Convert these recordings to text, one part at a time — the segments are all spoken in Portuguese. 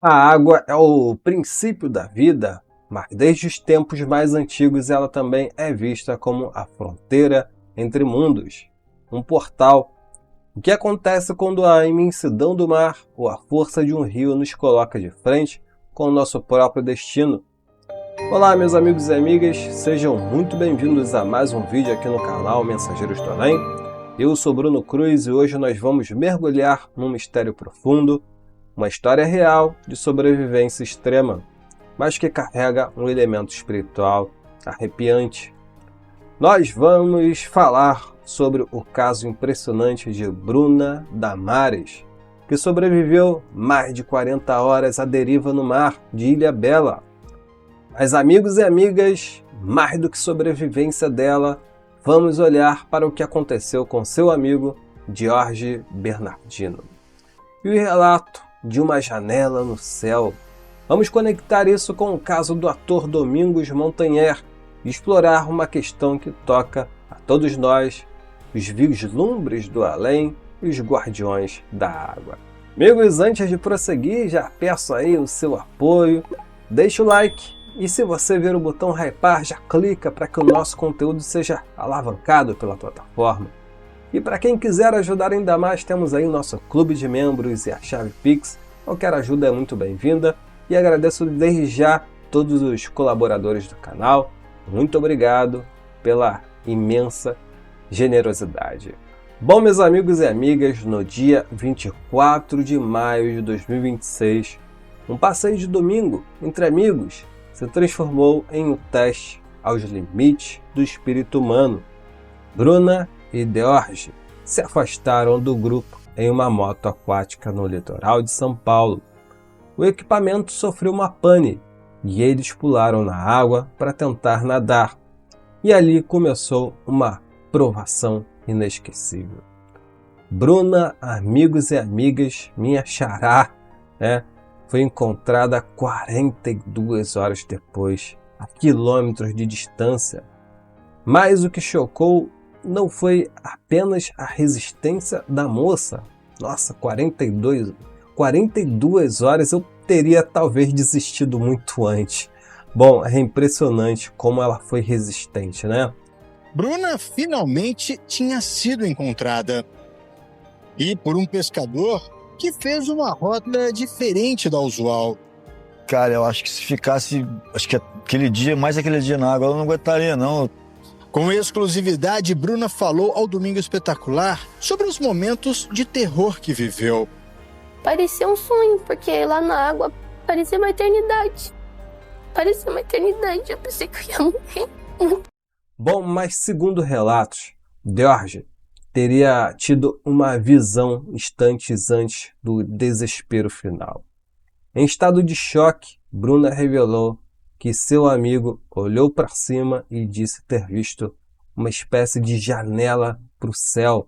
A água é o princípio da vida, mas desde os tempos mais antigos ela também é vista como a fronteira entre mundos, um portal. O que acontece quando a imensidão do mar ou a força de um rio nos coloca de frente com o nosso próprio destino? Olá, meus amigos e amigas, sejam muito bem-vindos a mais um vídeo aqui no canal Mensageiros do Além. Eu sou Bruno Cruz e hoje nós vamos mergulhar num mistério profundo, uma história real de sobrevivência extrema, mas que carrega um elemento espiritual arrepiante. Nós vamos falar sobre o caso impressionante de Bruna Damares, que sobreviveu mais de 40 horas à deriva no mar de Ilhabela. Mas, amigos e amigas, mais do que sobrevivência dela, vamos olhar para o que aconteceu com seu amigo Jorge Bernardino. E o relato de uma janela no céu. Vamos conectar isso com o caso do ator Domingos Montanher e explorar uma questão que toca a todos nós, os vislumbres do além e os guardiões da água. Amigos, antes de prosseguir, já peço aí o seu apoio, deixa o like e se você ver o botão hypar, já clica para que o nosso conteúdo seja alavancado pela plataforma. E para quem quiser ajudar ainda mais, temos aí o nosso clube de membros e a chave Pix. Qualquer ajuda é muito bem-vinda e agradeço desde já todos os colaboradores do canal. Muito obrigado pela imensa generosidade. Bom, meus amigos e amigas, no dia 24 de maio de 2026, um passeio de domingo entre amigos se transformou em um teste aos limites do espírito humano. Bruna e Jorge se afastaram do grupo em uma moto aquática no litoral de São Paulo. O equipamento sofreu uma pane e eles pularam na água para tentar nadar. E ali começou uma provação inesquecível. Bruna, amigos e amigas, minha xará, foi encontrada 42 horas depois, a quilômetros de distância. Mas o que chocou não foi apenas a resistência da moça. Nossa, 42 horas eu teria talvez desistido muito antes. Bom, é impressionante como ela foi resistente, né? Bruna finalmente tinha sido encontrada. E por um pescador que fez uma rota diferente da usual. Cara, eu acho que se ficasse, aquele dia na água, eu não aguentaria, não. Com exclusividade, Bruna falou ao Domingo Espetacular sobre os momentos de terror que viveu. Parecia um sonho, porque lá na água parecia uma eternidade. Eu pensei que eu ia morrer. Bom, mas segundo relatos, Jorge teria tido uma visão instantes antes do desespero final. Em estado de choque, Bruna revelou que seu amigo olhou para cima e disse ter visto uma espécie de janela para o céu.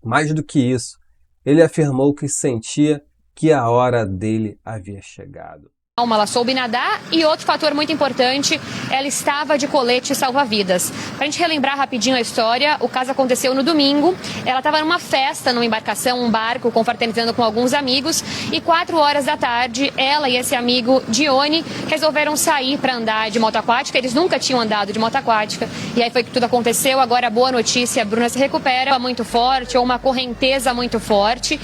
Mais do que isso, ele afirmou que sentia que a hora dele havia chegado. Ela soube nadar e outro fator muito importante, ela estava de colete salva-vidas. Para a gente relembrar rapidinho a história, o caso aconteceu no domingo, ela estava numa festa, numa embarcação, um barco, confraternizando com alguns amigos e 4 horas da tarde, ela e esse amigo Dione resolveram sair para andar de moto aquática, eles nunca tinham andado de moto aquática e aí foi que tudo aconteceu. Agora a boa notícia, a Bruna se recupera muito forte ou uma correnteza muito forte.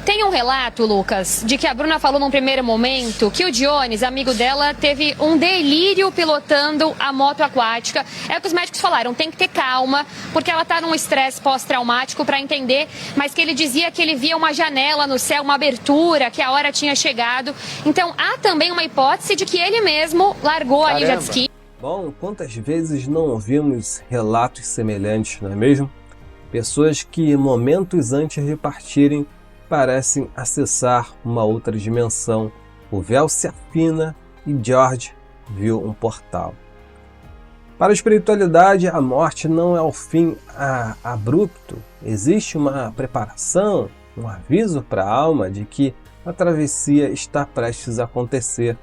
Tem um relato, Lucas, de que a Bruna falou num primeiro momento que o Dionis, amigo dela, teve um delírio pilotando a moto aquática. É o que os médicos falaram, tem que ter calma, porque ela está num estresse pós-traumático para entender, mas que ele dizia que ele via uma janela no céu, uma abertura, que a hora tinha chegado. Então há também uma hipótese de que ele mesmo largou ali jet ski. Bom, quantas vezes não ouvimos relatos semelhantes, não é mesmo? Pessoas que momentos antes de partirem parecem acessar uma outra dimensão. O véu se afina e Jorge viu um portal. Para a espiritualidade, a morte não é o fim abrupto. Existe uma preparação, um aviso para a alma de que a travessia está prestes a acontecer.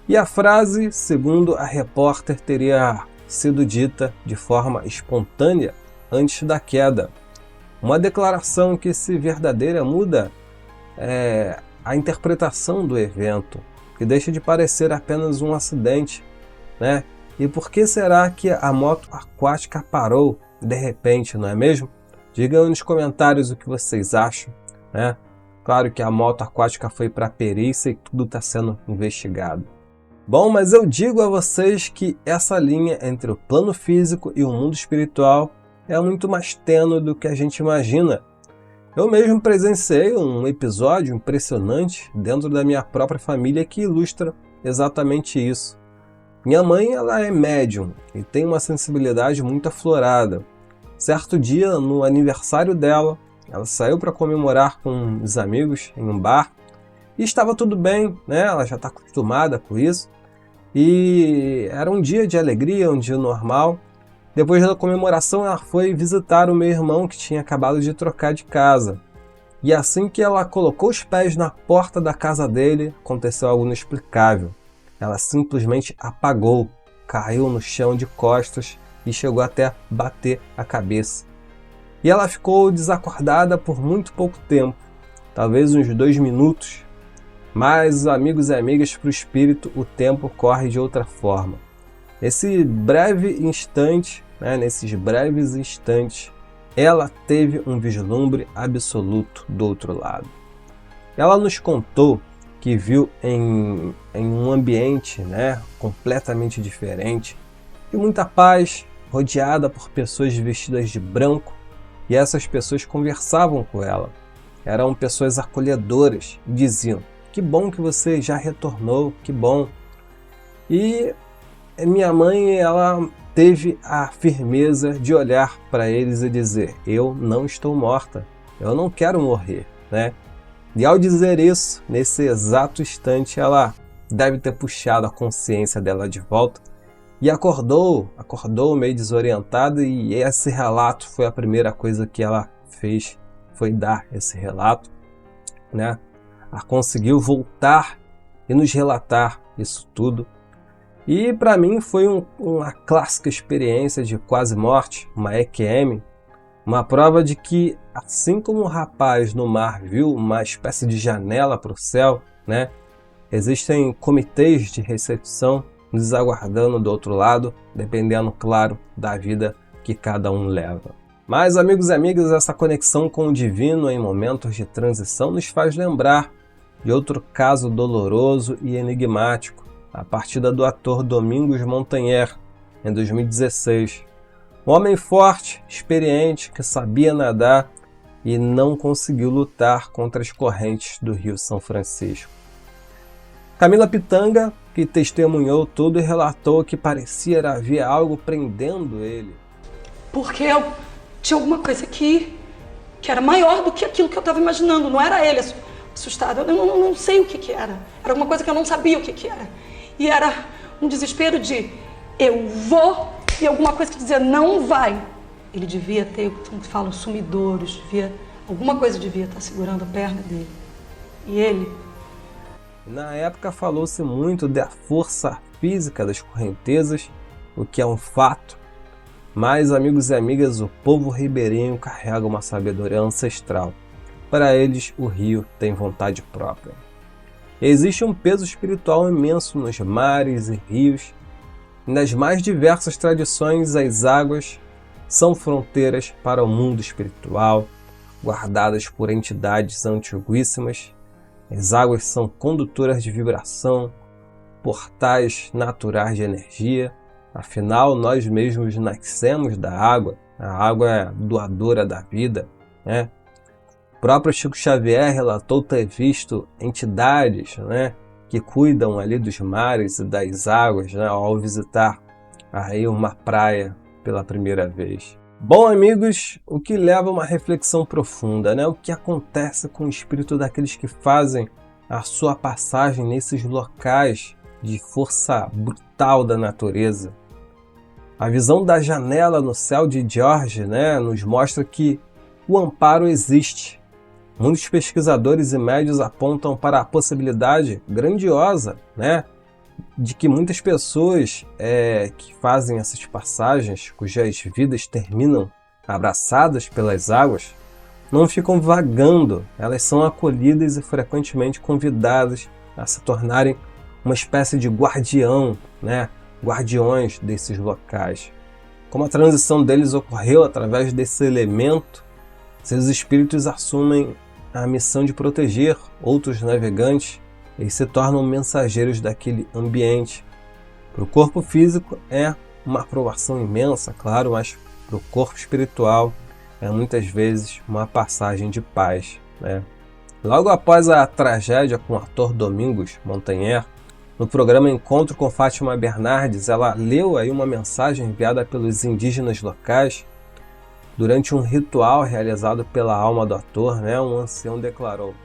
E a frase, segundo a repórter, teria sido dita de forma espontânea antes da queda. Uma declaração que, se verdadeira, muda a interpretação do evento, que deixa de parecer apenas um acidente, né? E por que será que a moto aquática parou de repente, não é mesmo? Digam nos comentários o que vocês acham, né? Claro que a moto aquática foi para a perícia e tudo está sendo investigado. Bom, mas eu digo a vocês que essa linha entre o plano físico e o mundo espiritual é muito mais tênue do que a gente imagina. Eu mesmo presenciei um episódio impressionante dentro da minha própria família que ilustra exatamente isso. Minha mãe, ela é médium e tem uma sensibilidade muito aflorada. Certo dia, no aniversário dela, ela saiu para comemorar com os amigos em um bar e estava tudo bem, né? Ela já está acostumada com isso. E era um dia de alegria, um dia normal. Depois da comemoração, ela foi visitar o meu irmão que tinha acabado de trocar de casa. E assim que ela colocou os pés na porta da casa dele, aconteceu algo inexplicável. Ela simplesmente apagou, caiu no chão de costas e chegou até a bater a cabeça. E ela ficou desacordada por muito pouco tempo, talvez uns 2 minutos. Mas, amigos e amigas, para o espírito o tempo corre de outra forma. Nesses breves instantes, ela teve um vislumbre absoluto do outro lado. Ela nos contou que viu em um ambiente, completamente diferente, de muita paz, rodeada por pessoas vestidas de branco, e essas pessoas conversavam com ela. Eram pessoas acolhedoras e diziam: "Que bom que você já retornou, que bom." E minha mãe, ela teve a firmeza de olhar para eles e dizer: "Eu não estou morta, eu não quero morrer", né? E ao dizer isso, nesse exato instante, ela deve ter puxado a consciência dela de volta e acordou meio desorientada, e esse relato foi a primeira coisa que ela fez, foi dar esse relato, né? Ela conseguiu voltar e nos relatar isso tudo. E para mim foi uma clássica experiência de quase morte, uma EQM, uma prova de que, assim como o rapaz no mar viu uma espécie de janela para o céu, né? Existem comitês de recepção nos aguardando do outro lado, dependendo, claro, da vida que cada um leva. Mas, amigos e amigas, essa conexão com o divino em momentos de transição nos faz lembrar de outro caso doloroso e enigmático, a partida do ator Domingos Montanher, em 2016. Um homem forte, experiente, que sabia nadar e não conseguiu lutar contra as correntes do Rio São Francisco. Camila Pitanga, que testemunhou tudo e relatou que parecia haver algo prendendo ele. Porque eu tinha alguma coisa aqui que era maior do que aquilo que eu estava imaginando. Não era ele assustado, eu não sei o que era. Era alguma coisa que eu não sabia o que era. E era um desespero de eu vou, e alguma coisa que dizia não vai. Ele devia ter, como falam, sumidouros, alguma coisa devia estar segurando a perna dele. E ele... Na época falou-se muito da força física das correntezas, o que é um fato. Mas, amigos e amigas, o povo ribeirinho carrega uma sabedoria ancestral. Para eles, o rio tem vontade própria. Existe um peso espiritual imenso nos mares e rios. Nas mais diversas tradições, as águas são fronteiras para o mundo espiritual, guardadas por entidades antiguíssimas. As águas são condutoras de vibração, portais naturais de energia. Afinal, nós mesmos nascemos da água. A água é doadora da vida, né? O próprio Chico Xavier relatou ter visto entidades, que cuidam ali dos mares e das águas, ao visitar aí uma praia pela primeira vez. Bom, amigos, o que leva a uma reflexão profunda, O que acontece com o espírito daqueles que fazem a sua passagem nesses locais de força brutal da natureza. A visão da janela no céu de George, nos mostra que o amparo existe. Muitos pesquisadores e médios apontam para a possibilidade grandiosa, de que muitas pessoas que fazem essas passagens, cujas vidas terminam abraçadas pelas águas, não ficam vagando, elas são acolhidas e frequentemente convidadas a se tornarem uma espécie de guardião, né? Guardiões desses locais. Como a transição deles ocorreu através desse elemento, seus espíritos assumem a missão de proteger outros navegantes e se tornam mensageiros daquele ambiente. Para o corpo físico é uma aprovação imensa, claro, mas para o corpo espiritual é muitas vezes uma passagem de paz, né? Logo após a tragédia com o ator Domingos Montanher, no programa Encontro com Fátima Bernardes, ela leu aí uma mensagem enviada pelos indígenas locais. Durante um ritual realizado pela alma do ator, né, um ancião declarou: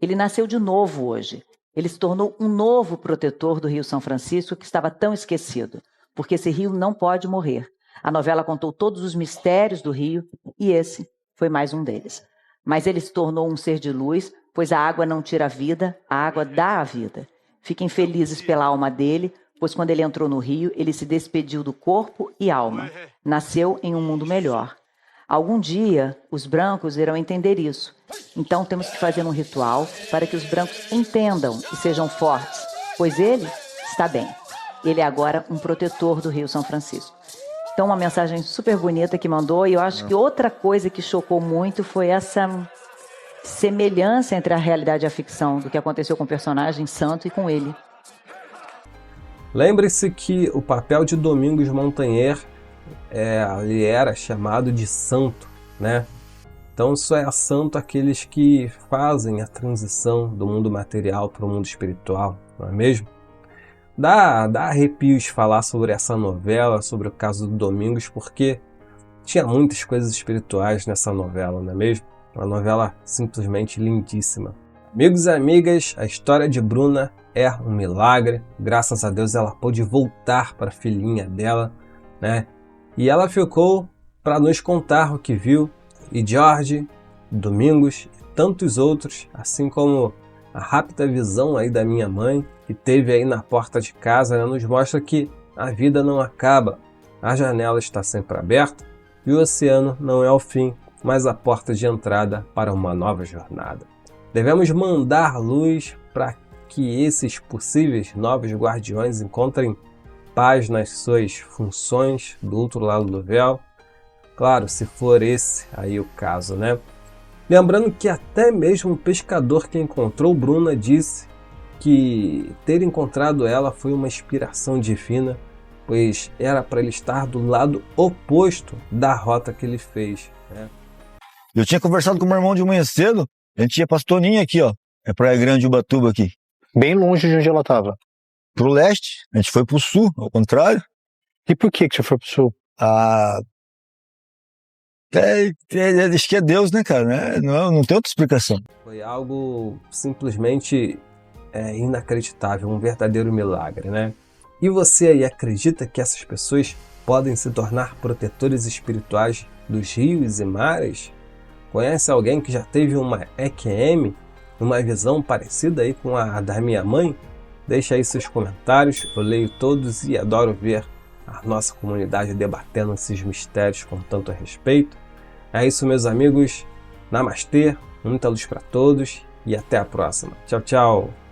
ele nasceu de novo hoje. Ele se tornou um novo protetor do Rio São Francisco que estava tão esquecido, porque esse rio não pode morrer. A novela contou todos os mistérios do rio e esse foi mais um deles. Mas ele se tornou um ser de luz, pois a água não tira a vida, a água dá a vida. Fiquem felizes pela alma dele, pois quando ele entrou no rio, ele se despediu do corpo e alma. Nasceu em um mundo melhor. Algum dia, os brancos irão entender isso. Então temos que fazer um ritual para que os brancos entendam e sejam fortes, pois ele está bem. Ele é agora um protetor do Rio São Francisco. Então, uma mensagem super bonita que mandou, e eu acho que outra coisa que chocou muito foi essa semelhança entre a realidade e a ficção do que aconteceu com o personagem Santo e com ele. Lembre-se que o papel de Domingos Montanher ele era chamado de santo, né? Então só é santo aqueles que fazem a transição do mundo material para o mundo espiritual, não é mesmo? Dá arrepios falar sobre essa novela, sobre o caso do Domingos, porque tinha muitas coisas espirituais nessa novela, não é mesmo? Uma novela simplesmente lindíssima. Amigos e amigas, a história de Bruna é um milagre. Graças a Deus ela pôde voltar para a filhinha dela, né? E ela ficou para nos contar o que viu. E Jorge, Domingos e tantos outros, assim como a rápida visão aí da minha mãe, que teve aí na porta de casa, né, nos mostra que a vida não acaba. A janela está sempre aberta e o oceano não é o fim, mas a porta de entrada para uma nova jornada. Devemos mandar luz para que esses possíveis novos guardiões encontrem paz nas suas funções do outro lado do véu. Claro, se for esse aí o caso, né? Lembrando que até mesmo o pescador que encontrou Bruna disse que ter encontrado ela foi uma inspiração divina, pois era para ele estar do lado oposto da rota que ele fez, né? Eu tinha conversado com o meu irmão de manhã cedo, a gente ia pra Toninha aqui, ó. É Praia Grande, Ubatuba aqui. Bem longe de onde ela estava. Pro leste, a gente foi pro sul, ao contrário. E por que você foi pro sul? Acho que é Deus, né, cara? Né? Não tem outra explicação. Foi algo simplesmente inacreditável, um verdadeiro milagre, né? E você aí acredita que essas pessoas podem se tornar protetores espirituais dos rios e mares? Conhece alguém que já teve uma EQM, uma visão parecida aí com a da minha mãe? Deixa aí seus comentários, eu leio todos e adoro ver a nossa comunidade debatendo esses mistérios com tanto respeito. É isso, meus amigos. Namastê, muita luz para todos e até a próxima. Tchau, tchau!